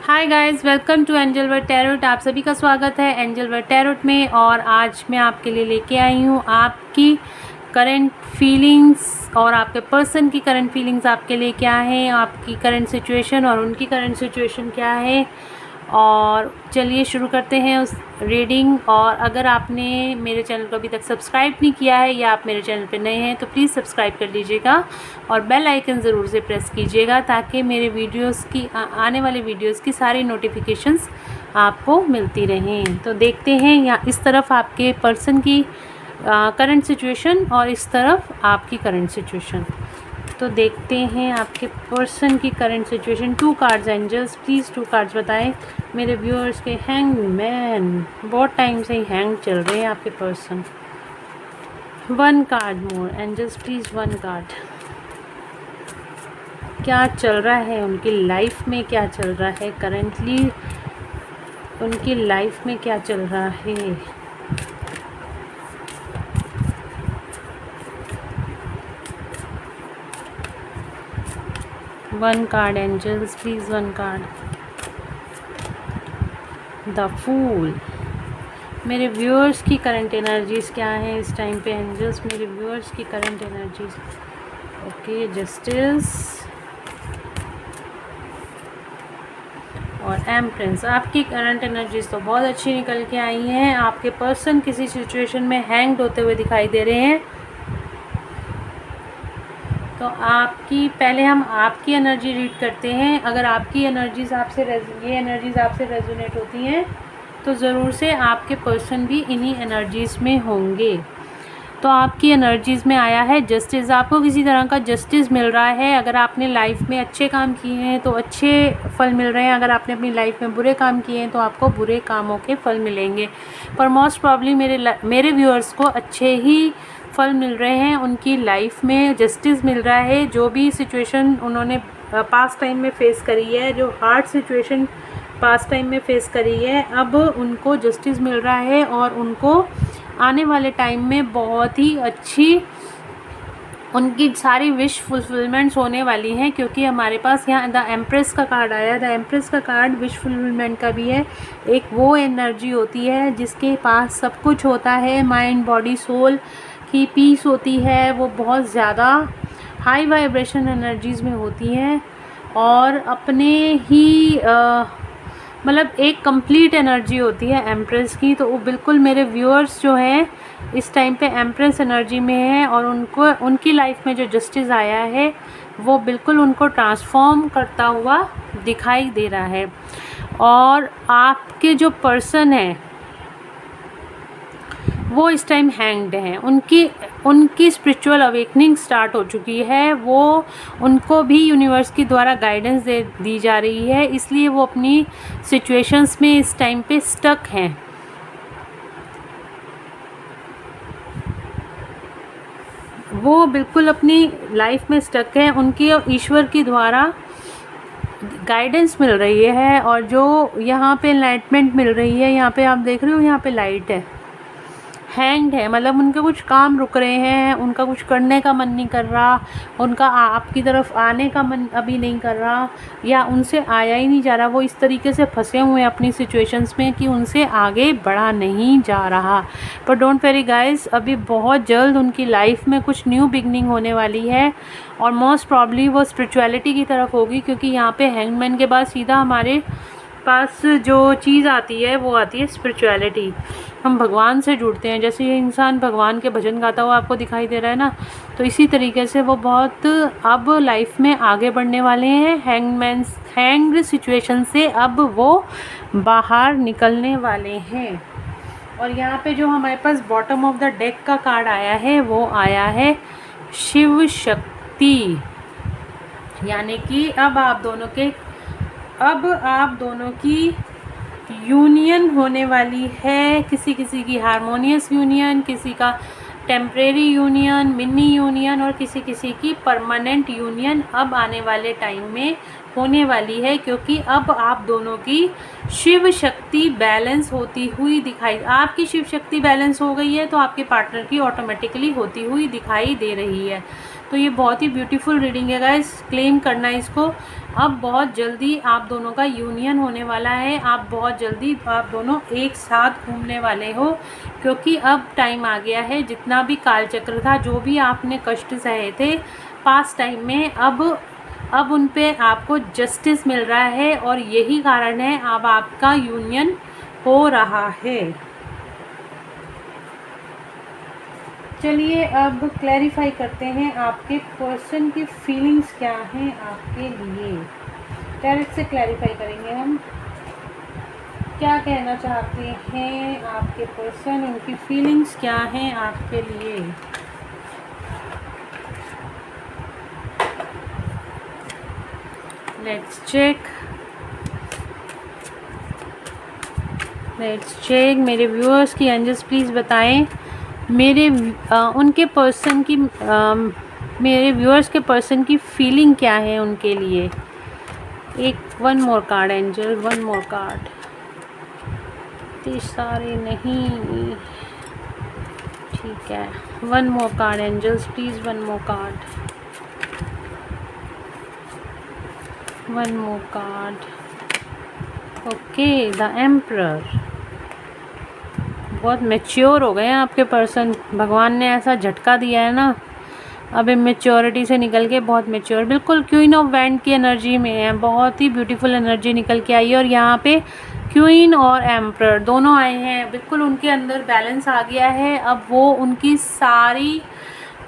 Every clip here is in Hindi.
Hi guys, welcome to Angel Word Tarot. आप सभी का स्वागत है एंजल वर्ड टैरोट में। और आज मैं आपके लिए लेके आई हूँ आपकी करंट फीलिंग्स और आपके पर्सन की करंट फीलिंग्स आपके लिए क्या है, आपकी करंट सिचुएशन और उनकी करंट सिचुएशन क्या है। और चलिए शुरू करते हैं उस रीडिंग। और अगर आपने मेरे चैनल को अभी तक सब्सक्राइब नहीं किया है या आप मेरे चैनल पर नए हैं तो प्लीज़ सब्सक्राइब कर लीजिएगा और बेल आइकन ज़रूर से प्रेस कीजिएगा ताकि मेरे वीडियोस की आने वाले वीडियोस की सारी नोटिफिकेशंस आपको मिलती रहें। तो देखते हैं यहाँ इस तरफ आपके पर्सन की करंट सिचुएशन और इस तरफ आपकी करंट सिचुएशन। तो देखते हैं आपके पर्सन की current situation. 2 cards angels, please 2 cards बताएं मेरे व्यूअर्स के। हैंगमैन, बहुत टाइम से ही हैंग चल रहे हैं आपके person. 1 card more angels, please 1 card. क्या चल रहा है उनकी लाइफ में, क्या चल रहा है करेंटली उनकी लाइफ में, क्या चल रहा है। One card angels, please 1 card. The fool. मेरे व्यूअर्स की करंट एनर्जीज क्या है इस टाइम पे एंजल्स, मेरे व्यूअर्स की करंट एनर्जीज। ओके, जस्टिस और एम्प्रेंस। आपकी करंट एनर्जीज तो बहुत अच्छी निकल के आई हैं। आपके पर्सन किसी सिचुएशन में हैंग्ड होते हुए दिखाई दे रहे हैं। तो आपकी पहले हम आपकी एनर्जी रीड करते हैं। अगर आपकी एनर्जीज ये एनर्जीज आपसे रेजोनेट होती हैं तो ज़रूर से आपके पर्सन भी इन्हीं एनर्जीज़ में होंगे। तो आपकी एनर्जीज़ में आया है जस्टिस। आपको किसी तरह का जस्टिस मिल रहा है। अगर आपने लाइफ में अच्छे काम किए हैं तो अच्छे फल मिल रहे हैं। अगर आपने अपनी लाइफ में बुरे काम किए हैं तो आपको बुरे कामों के फल मिलेंगे। पर मोस्ट प्रॉब्ली मेरे व्यूअर्स को अच्छे ही फल मिल रहे हैं। उनकी लाइफ में जस्टिस मिल रहा है। जो भी सिचुएशन उन्होंने पास्ट टाइम में फेस करी है, जो हार्ड सिचुएशन पास्ट टाइम में फेस करी है, अब उनको जस्टिस मिल रहा है और उनको आने वाले टाइम में बहुत ही अच्छी उनकी सारी विश फुलफिलमेंट्स होने वाली हैं। क्योंकि हमारे पास यहाँ द एम्प्रेस का कार्ड आया। द एम्प्रेस का कार्ड विश फुलफिलमेंट का भी है। एक वो एनर्जी होती है जिसके पास सब कुछ होता है, माइंड बॉडी सोल की पीस होती है। वो बहुत ज़्यादा हाई वाइब्रेशन एनर्जीज़ में होती हैं और अपने ही मतलब एक कंप्लीट एनर्जी होती है एम्प्रेस की। तो वो बिल्कुल मेरे व्यूअर्स जो हैं इस टाइम पे एम्प्रेस एनर्जी में है और उनको उनकी लाइफ में जो जस्टिस आया है वो बिल्कुल उनको ट्रांसफॉर्म करता हुआ दिखाई दे रहा है। और आपके जो पर्सन है वो इस टाइम हैंग्ड हैं। उनकी स्पिरिचुअल अवेकनिंग स्टार्ट हो चुकी है। वो उनको भी यूनिवर्स की द्वारा गाइडेंस दी जा रही है, इसलिए वो अपनी सिचुएशंस में इस टाइम पे स्टक हैं। वो बिल्कुल अपनी लाइफ में स्टक हैं। उनकी ईश्वर की द्वारा गाइडेंस मिल रही है और जो यहाँ पे एनलाइटमेंट मिल रही है, यहाँ पे आप देख रहे हो यहाँ पे लाइट है। हैंग्ड है मतलब उनके कुछ काम रुक रहे हैं, उनका कुछ करने का मन नहीं कर रहा, उनका आपकी तरफ आने का मन अभी नहीं कर रहा या उनसे आया ही नहीं जा रहा। वो इस तरीके से फंसे हुए हैं अपनी सिचुएशंस में कि उनसे आगे बढ़ा नहीं जा रहा। पर डोंट वेरी गाइस, अभी बहुत जल्द उनकी लाइफ में कुछ न्यू बिगनिंग होने वाली है और मोस्ट प्रॉब्ली वो स्पिरिचुअलिटी की तरफ होगी। क्योंकि यहाँ पे हैंगमैन के बाद सीधा हमारे पास जो चीज़ आती है वो आती है स्पिरिचुअलिटी। हम भगवान से जुड़ते हैं। जैसे ये इंसान भगवान के भजन गाता हुआ आपको दिखाई दे रहा है ना, तो इसी तरीके से वो बहुत अब लाइफ में आगे बढ़ने वाले हैं। हैंग्ड सिचुएशन से अब वो बाहर निकलने वाले हैं। और यहाँ पे जो हमारे पास बॉटम ऑफ द डेक का कार्ड आया है वो आया है शिव शक्ति। यानी कि अब आप दोनों की यूनियन होने वाली है। किसी की हारमोनियस यूनियन, किसी का टेम्परेरी यूनियन, मिनी यूनियन और किसी की परमानेंट यूनियन अब आने वाले टाइम में होने वाली है। क्योंकि अब आप दोनों की शिव शक्ति बैलेंस होती हुई आपकी शिव शक्ति बैलेंस हो गई है तो आपके पार्टनर की ऑटोमेटिकली होती हुई दिखाई दे रही है। तो ये बहुत ही ब्यूटीफुल रीडिंग है गाइस, क्लेम करना इसको। अब बहुत जल्दी आप दोनों का यूनियन होने वाला है, आप बहुत जल्दी आप दोनों एक साथ घूमने वाले हो, क्योंकि अब टाइम आ गया है। जितना भी कालचक्र था, जो भी आपने कष्ट सहे थे पास्ट टाइम में, अब उन पे आपको जस्टिस मिल रहा है और यही कारण है अब आपका यूनियन हो रहा है। चलिए अब क्लैरिफाई करते हैं आपके पर्सन की फीलिंग्स क्या हैं आपके लिए। डायरेक्ट से क्लैरिफाई करेंगे हम, क्या कहना चाहते हैं आपके पर्सन, उनकी फीलिंग्स क्या हैं आपके लिए। लेट्स चेक मेरे व्यूअर्स की एंजल्स प्लीज़ बताएं उनके पर्सन की मेरे व्यूअर्स के पर्सन की फीलिंग क्या है उनके लिए। एक one more card angel, one more card. इतने सारे नहीं, ठीक है, one more card angels please, one more card, one more card. Okay, the emperor. बहुत मैच्योर हो गए हैं आपके पर्सन, भगवान ने ऐसा झटका दिया है ना, अब इमेच्योरिटी से निकल के बहुत मैच्योर, बिल्कुल क्वीन ऑफ वैंड की एनर्जी में है, बहुत ही ब्यूटीफुल एनर्जी निकल के आई है। और यहाँ पे क्वीन और एम्परर दोनों आए हैं, बिल्कुल उनके अंदर बैलेंस आ गया है। अब वो उनकी सारी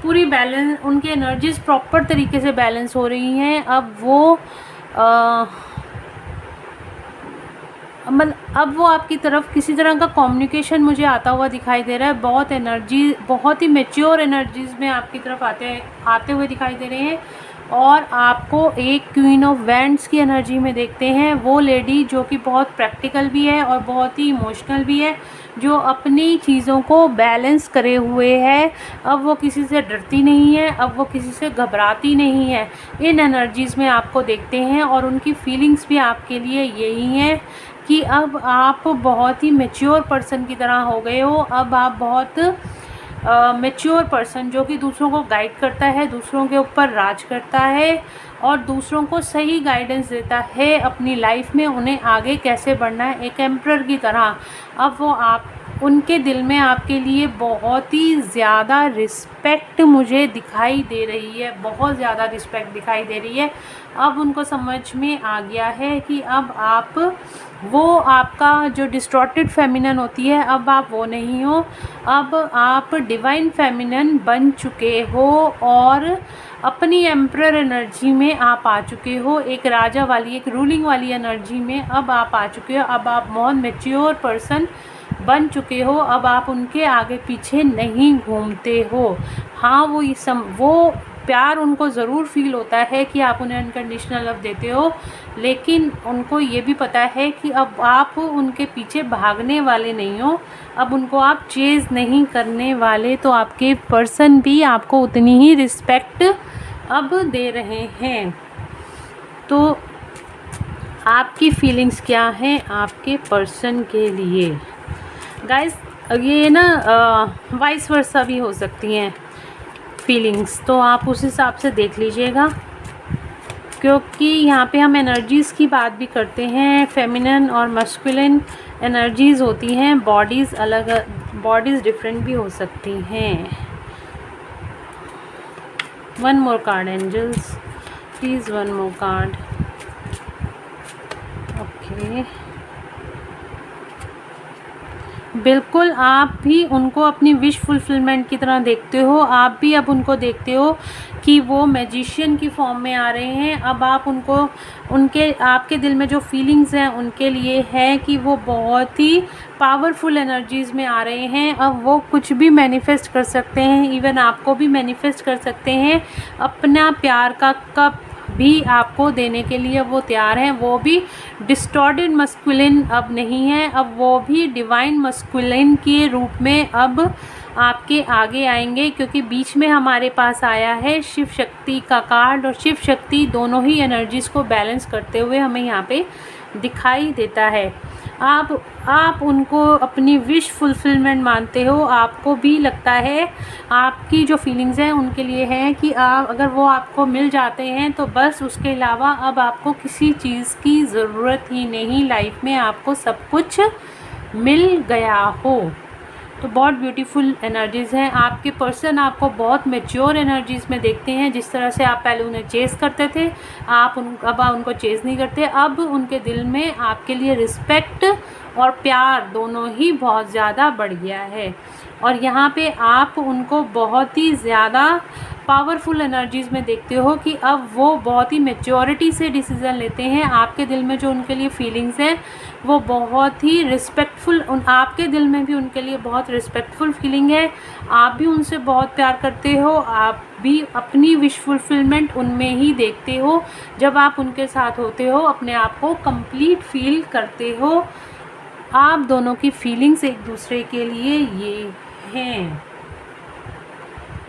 पूरी बैलेंस, उनकी एनर्जीज प्रॉपर तरीके से बैलेंस हो रही हैं। अब वो अब वो आपकी तरफ किसी तरह का कम्युनिकेशन मुझे आता हुआ दिखाई दे रहा है। बहुत एनर्जी, बहुत ही मैच्योर एनर्जीज में आपकी तरफ आते हुए दिखाई दे रहे हैं। और आपको एक क्वीन ऑफ वैंड्स की एनर्जी में देखते हैं, वो लेडी जो कि बहुत प्रैक्टिकल भी है और बहुत ही इमोशनल भी है, जो अपनी चीज़ों को बैलेंस करे हुए है। अब वो किसी से डरती नहीं है, अब वो किसी से घबराती नहीं है। इन एनर्जीज़ में आपको देखते हैं और उनकी फीलिंग्स भी आपके लिए यही हैं कि अब आप बहुत ही मैच्योर पर्सन की तरह हो गए हो। अब आप बहुत मैच्योर पर्सन जो कि दूसरों को गाइड करता है, दूसरों के ऊपर राज करता है और दूसरों को सही गाइडेंस देता है अपनी लाइफ में, उन्हें आगे कैसे बढ़ना है, एक एम्परर की तरह। अब वो आप उनके दिल में आपके लिए बहुत ही ज़्यादा रिस्पेक्ट मुझे दिखाई दे रही है, बहुत ज़्यादा रिस्पेक्ट दिखाई दे रही है। अब उनको समझ में आ गया है कि अब आप, वो आपका जो डिस्टॉर्टेड फेमिनन होती है, अब आप वो नहीं हो, अब आप डिवाइन फेमिनन बन चुके हो और अपनी एम्परर एनर्जी में आप आ चुके हो, एक राजा वाली, एक रूलिंग वाली एनर्जी में अब आप आ चुके हो। अब आप बहुत मैच्योर पर्सन बन चुके हो, अब आप उनके आगे पीछे नहीं घूमते हो। हाँ, वो प्यार उनको ज़रूर फील होता है कि आप उन्हें अनकंडीशनल लव देते हो, लेकिन उनको ये भी पता है कि अब आप उनके पीछे भागने वाले नहीं हो, अब उनको आप चेज़ नहीं करने वाले। तो आपके पर्सन भी आपको उतनी ही रिस्पेक्ट अब दे रहे हैं। तो आपकी फीलिंग्स क्या हैं आपके पर्सन के लिए गाइस? ये ना वाइस वर्सा भी हो सकती हैं फीलिंग्स, तो आप उस हिसाब से देख लीजिएगा, क्योंकि यहाँ पे हम एनर्जीज़ की बात भी करते हैं। फेमिनिन और मस्कुलिन एनर्जीज़ होती हैं, बॉडीज़ अलग, बॉडीज़ डिफरेंट भी हो सकती हैं। One more card angels please, one more card. Okay, बिल्कुल आप भी उनको अपनी विश फुलफिलमेंट की तरह देखते हो। आप भी अब उनको देखते हो कि वो मैजिशियन की फॉर्म में आ रहे हैं। अब आप उनको, उनके, आपके दिल में जो फीलिंग्स हैं उनके लिए है कि वो बहुत ही पावरफुल एनर्जीज़ में आ रहे हैं। अब वो कुछ भी मैनिफेस्ट कर सकते हैं, इवन आपको भी मैनिफेस्ट कर सकते हैं। अपना प्यार का कप भी आपको देने के लिए वो तैयार हैं। वो भी डिस्टॉर्टेड मस्कुलिन अब नहीं है, अब वो भी डिवाइन मस्कुलिन के रूप में अब आपके आगे आएंगे, क्योंकि बीच में हमारे पास आया है शिव शक्ति का कार्ड, और शिव शक्ति दोनों ही एनर्जीज़ को बैलेंस करते हुए हमें यहाँ पे दिखाई देता है। आप उनको अपनी विश फुलफिलमेंट मानते हो। आपको भी लगता है आपकी जो फीलिंग्स हैं उनके लिए हैं कि आप अगर वो आपको मिल जाते हैं तो बस उसके अलावा अब आपको किसी चीज़ की ज़रूरत ही नहीं, लाइफ में आपको सब कुछ मिल गया हो। तो बहुत ब्यूटीफुल एनर्जीज़ हैं। आपके पर्सन आपको बहुत मैच्योर एनर्जीज़ में देखते हैं। जिस तरह से आप पहले उन्हें चेज़ करते थे, अब आप उनको चेज़ नहीं करते। अब उनके दिल में आपके लिए रिस्पेक्ट और प्यार दोनों ही बहुत ज़्यादा बढ़ गया है। और यहाँ पे आप उनको बहुत ही ज़्यादा पावरफुल एनर्जीज़ में देखते हो कि अब वो बहुत ही मैच्योरिटी से डिसीज़न लेते हैं। आपके दिल में जो उनके लिए फीलिंग्स हैं वो बहुत ही रिस्पेक्टफुल, आपके दिल में भी उनके लिए बहुत रिस्पेक्टफुल फीलिंग है। आप भी उनसे बहुत प्यार करते हो। आप भी अपनी विश फुलफिलमेंट उनमें ही देखते हो। जब आप उनके साथ होते हो अपने आप को कंप्लीट फील करते हो। आप दोनों की फीलिंग्स एक दूसरे के लिए ये हैं।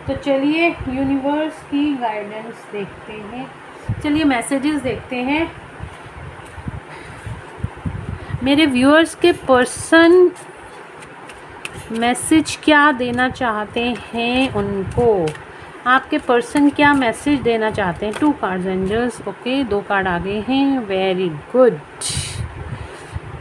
तो चलिए यूनिवर्स की गाइडेंस देखते हैं, चलिए मैसेजेस देखते हैं। मेरे व्यूअर्स के पर्सन मैसेज क्या देना चाहते हैं उनको, आपके पर्सन क्या मैसेज देना चाहते हैं। 2 कार्ड्स एंजल्स, ओके 2 कार्ड आगे हैं, वेरी गुड।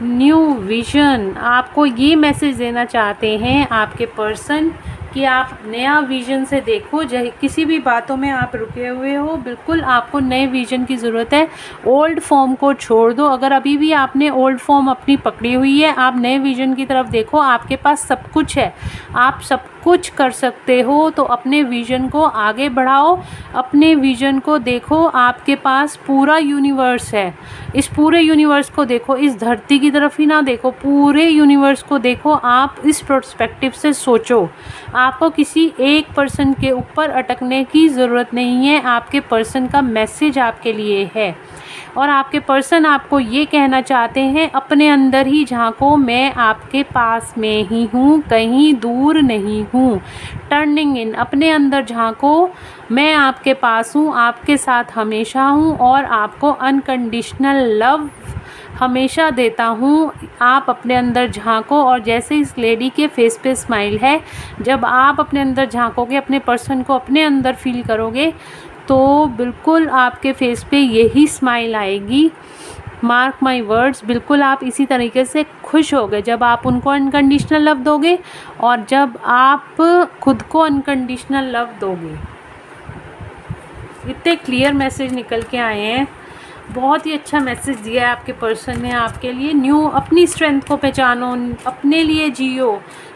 न्यू विज़न, आपको ये मैसेज देना चाहते हैं आपके पर्सन कि आप नया विज़न से देखो। किसी भी बातों में आप रुके हुए हो, बिल्कुल आपको नए विज़न की ज़रूरत है। ओल्ड फॉर्म को छोड़ दो। अगर अभी भी आपने ओल्ड फॉर्म अपनी पकड़ी हुई है, आप नए विज़न की तरफ देखो। आपके पास सब कुछ है, आप सब कुछ कर सकते हो। तो अपने विज़न को आगे बढ़ाओ, अपने विज़न को देखो। आपके पास पूरा यूनिवर्स है, इस पूरे यूनिवर्स को देखो। इस धरती की तरफ ही ना देखो, पूरे यूनिवर्स को देखो। आप इस पर्सपेक्टिव से सोचो। आपको किसी एक पर्सन के ऊपर अटकने की ज़रूरत नहीं है। आपके पर्सन का मैसेज आपके लिए है और आपके पर्सन आपको ये कहना चाहते हैं, अपने अंदर ही झांको, मैं आपके पास में ही हूँ, कहीं दूर नहीं हूँ। टर्निंग इन, अपने अंदर झांको, मैं आपके पास हूँ, आपके साथ हमेशा हूँ और आपको अनकंडीशनल लव हमेशा देता हूँ। आप अपने अंदर झांको और जैसे इस लेडी के फेस पे स्माइल है, जब आप अपने अंदर झांकोगे, अपने पर्सन को अपने अंदर फील करोगे तो बिल्कुल आपके फेस पे यही स्माइल आएगी। मार्क माई वर्ड्स, बिल्कुल आप इसी तरीके से खुश होगे जब आप उनको अनकंडीशनल लव दोगे और जब आप खुद को अनकंडीशनल लव दोगे। इतने क्लियर मैसेज निकल के आए हैं। बहुत ही अच्छा मैसेज दिया है आपके पर्सन ने आपके लिए। न्यू, अपनी स्ट्रेंथ को पहचानो, अपने लिए जियो,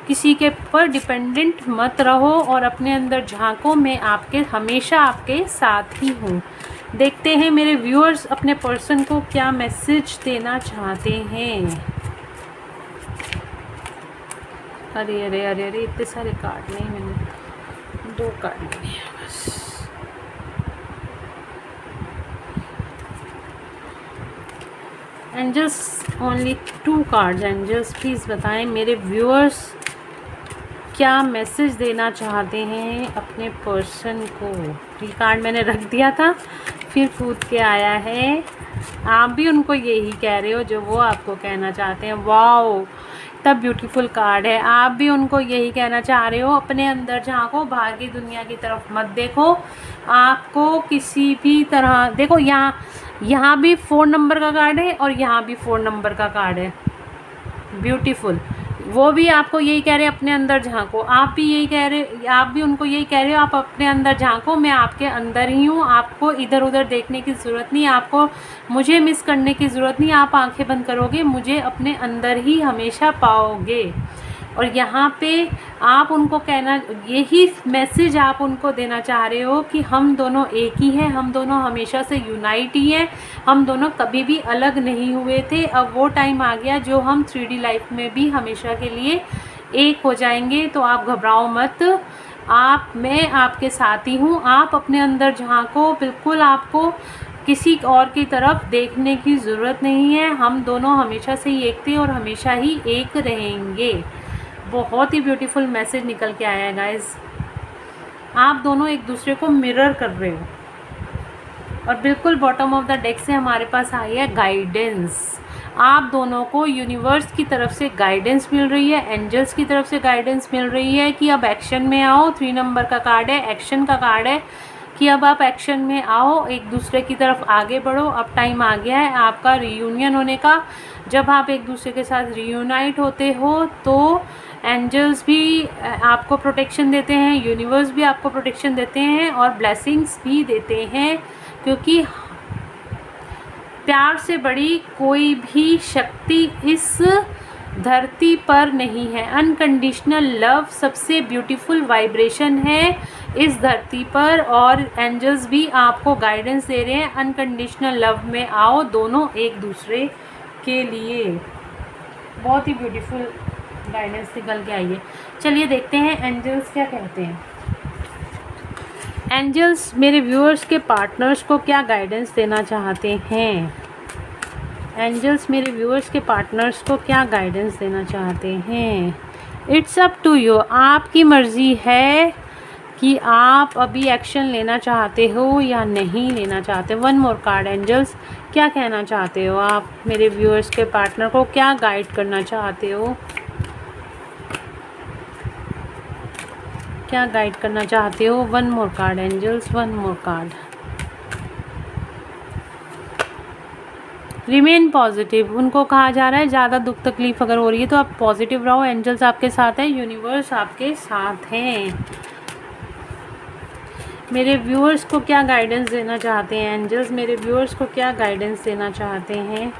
किसी के पर डिपेंडेंट मत रहो और अपने अंदर झांको, मैं आपके हमेशा आपके साथ ही हूँ। देखते हैं मेरे व्यूअर्स अपने पर्सन को क्या मैसेज देना चाहते हैं। अरे अरे अरे अरे, इतने सारे कार्ड नहीं, मैंने 2 कार्ड लिए हैं बस। Angels, only 2 cards angels, please बताएं मेरे व्यूअर्स क्या मैसेज देना चाहते हैं अपने पर्सन को। ये कार्ड मैंने रख दिया था, फिर कूद के आया है। आप भी उनको यही कह रहे हो जो वो आपको कहना चाहते हैं। वाओ, तब ब्यूटीफुल कार्ड है। आप भी उनको यही कहना चाह रहे हो, अपने अंदर झांको, बाहर की दुनिया की तरफ मत देखो। आपको किसी भी तरह देखो, यहाँ भी 4 नंबर का कार्ड है और यहाँ भी 4 नंबर का कार्ड है। ब्यूटीफुल, वो भी आपको यही कह रहे हैं अपने अंदर झांको। आप भी यही कह रहे, आप भी उनको यही कह रहे हो, आप अपने अंदर झांको, मैं आपके अंदर ही हूँ। आपको इधर उधर देखने की ज़रूरत नहीं, आपको मुझे मिस करने की ज़रूरत नहीं। आप आंखें बंद करोगे, मुझे अपने अंदर ही हमेशा पाओगे। और यहाँ पे आप उनको कहना, यही मैसेज आप उनको देना चाह रहे हो कि हम दोनों एक ही हैं, हम दोनों हमेशा से यूनाइट ही हैं, हम दोनों कभी भी अलग नहीं हुए थे। अब वो टाइम आ गया जो हम 3D लाइफ में भी हमेशा के लिए एक हो जाएंगे। तो आप घबराओ मत, मैं आपके साथ ही हूँ। आप अपने अंदर झांको, बिल्कुल आपको किसी और की तरफ देखने की ज़रूरत नहीं है। हम दोनों हमेशा से ही एक थे और हमेशा ही एक रहेंगे। बहुत ही ब्यूटीफुल मैसेज निकल के आया है गाइस। आप दोनों एक दूसरे को मिरर कर रहे हो और बिल्कुल बॉटम ऑफ द डेक से हमारे पास आई है गाइडेंस। आप दोनों को यूनिवर्स की तरफ से गाइडेंस मिल रही है, एंजल्स की तरफ से गाइडेंस मिल रही है कि अब एक्शन में आओ। 3 नंबर का कार्ड है, एक्शन का कार्ड है कि अब आप एक्शन में आओ, एक दूसरे की तरफ आगे बढ़ो। अब टाइम आ गया है आपका रियूनियन होने का। जब आप एक दूसरे के साथ रियूनाइट होते हो तो एंजल्स भी आपको प्रोटेक्शन देते हैं, यूनिवर्स भी आपको प्रोटेक्शन देते हैं और ब्लेसिंग्स भी देते हैं, क्योंकि प्यार से बड़ी कोई भी शक्ति इस धरती पर नहीं है। अनकंडीशनल लव सबसे ब्यूटीफुल वाइब्रेशन है इस धरती पर, और एंजल्स भी आपको गाइडेंस दे रहे हैं अनकंडीशनल लव में आओ दोनों एक दूसरे के लिए। बहुत ही ब्यूटीफुल गाइडेंस निकल के आई है। चलिए देखते हैं एंजल्स क्या कहते हैं। एंजल्स मेरे व्यूअर्स के पार्टनर्स को क्या गाइडेंस देना चाहते हैं? एंजल्स मेरे व्यूअर्स के पार्टनर्स को क्या गाइडेंस देना चाहते हैं? इट्स अप टू यू, आपकी मर्ज़ी है कि आप अभी एक्शन लेना चाहते हो या नहीं लेना चाहते। वन मोर कार्ड एंजल्स, क्या कहना चाहते हो आप मेरे व्यूअर्स के पार्टनर को, क्या गाइड करना चाहते हो, क्या गाइड करना चाहते हो? One more card angels, one more card. Remain positive, उनको कहा जा रहा है ज़्यादा दुख तकलीफ अगर हो रही है तो आप पॉजिटिव रहो, एंजल्स आपके साथ है, यूनिवर्स आपके साथ हैं। मेरे व्यूअर्स को क्या गाइडेंस देना चाहते हैं एंजल्स? मेरे व्यूअर्स को क्या गाइडेंस देना चाहते हैं?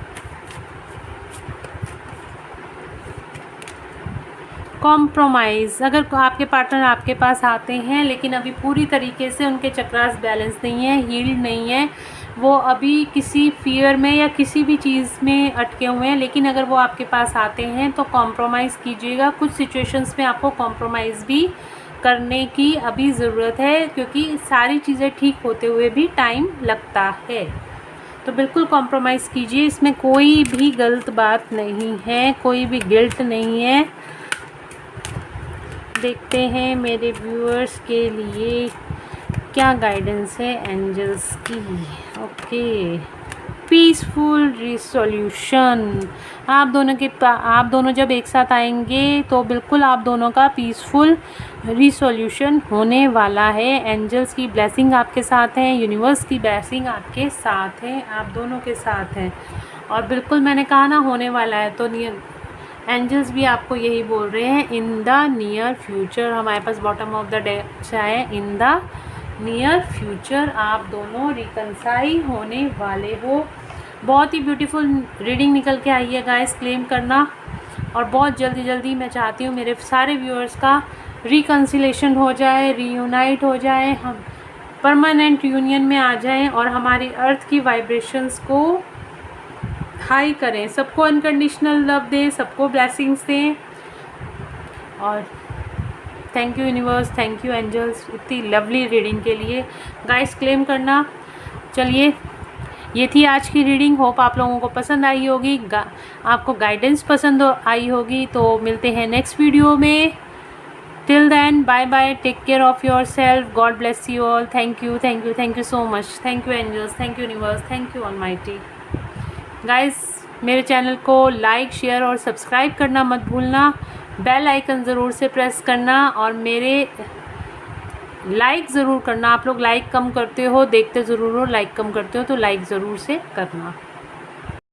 कॉम्प्रोमाइज़, अगर आपके पार्टनर आपके पास आते हैं लेकिन अभी पूरी तरीके से उनके चक्रास बैलेंस नहीं है, हील्ड नहीं है, वो अभी किसी फियर में या किसी भी चीज़ में अटके हुए हैं, लेकिन अगर वो आपके पास आते हैं तो कॉम्प्रोमाइज़ कीजिएगा। कुछ सिचुएशंस में आपको कॉम्प्रोमाइज़ भी करने की अभी ज़रूरत है, क्योंकि सारी चीज़ें ठीक होते हुए भी टाइम लगता है। तो बिल्कुल कॉम्प्रोमाइज़ कीजिए, इसमें कोई भी गलत बात नहीं है, कोई भी गिल्ट नहीं है। देखते हैं मेरे व्यूअर्स के लिए क्या गाइडेंस है एंजल्स की। ओके, पीसफुल रिसोल्यूशन, आप दोनों जब एक साथ आएंगे तो बिल्कुल आप दोनों का पीसफुल रिसोल्यूशन होने वाला है। एंजल्स की ब्लेसिंग आपके साथ है, यूनिवर्स की ब्लेसिंग आपके साथ है, आप दोनों के साथ हैं। और बिल्कुल मैंने कहा ना होने वाला है, तो एंजल्स भी आपको यही बोल रहे हैं इन द नियर फ्यूचर। हमारे पास बॉटम ऑफ द डेक है, इन द नियर फ्यूचर आप दोनों रिकंसाइल होने वाले हो। बहुत ही ब्यूटीफुल रीडिंग निकल के आई है गाइस, क्लेम करना। और बहुत जल्दी मैं चाहती हूँ मेरे सारे व्यूअर्स का रिकंसिलेशन हो जाए, रीयूनाइट हो जाए, हम परमानेंट यूनियन में आ जाएं और हमारी अर्थ की वाइब्रेशंस को हाई करें, सबको अनकंडीशनल लव दें, सबको ब्लेसिंग्स दें। और thank you universe, thank you angels इतनी लवली रीडिंग के लिए। गाइस क्लेम करना। चलिए ये थी आज की रीडिंग, होप आप लोगों को पसंद आई होगी, आपको गाइडेंस पसंद आई होगी। तो मिलते हैं नेक्स्ट वीडियो में। Till then bye bye, take care of your self, God bless you all. Thank you so much. Thank you angels, thank you universe, thank you almighty. Guys मेरे चैनल को लाइक, शेयर और सब्सक्राइब करना मत भूलना, बेल आइकन ज़रूर से प्रेस करना, और मेरे लाइक ज़रूर करना। आप लोग लाइक कम करते हो, देखते ज़रूर हो, लाइक कम करते हो, तो लाइक ज़रूर से करना।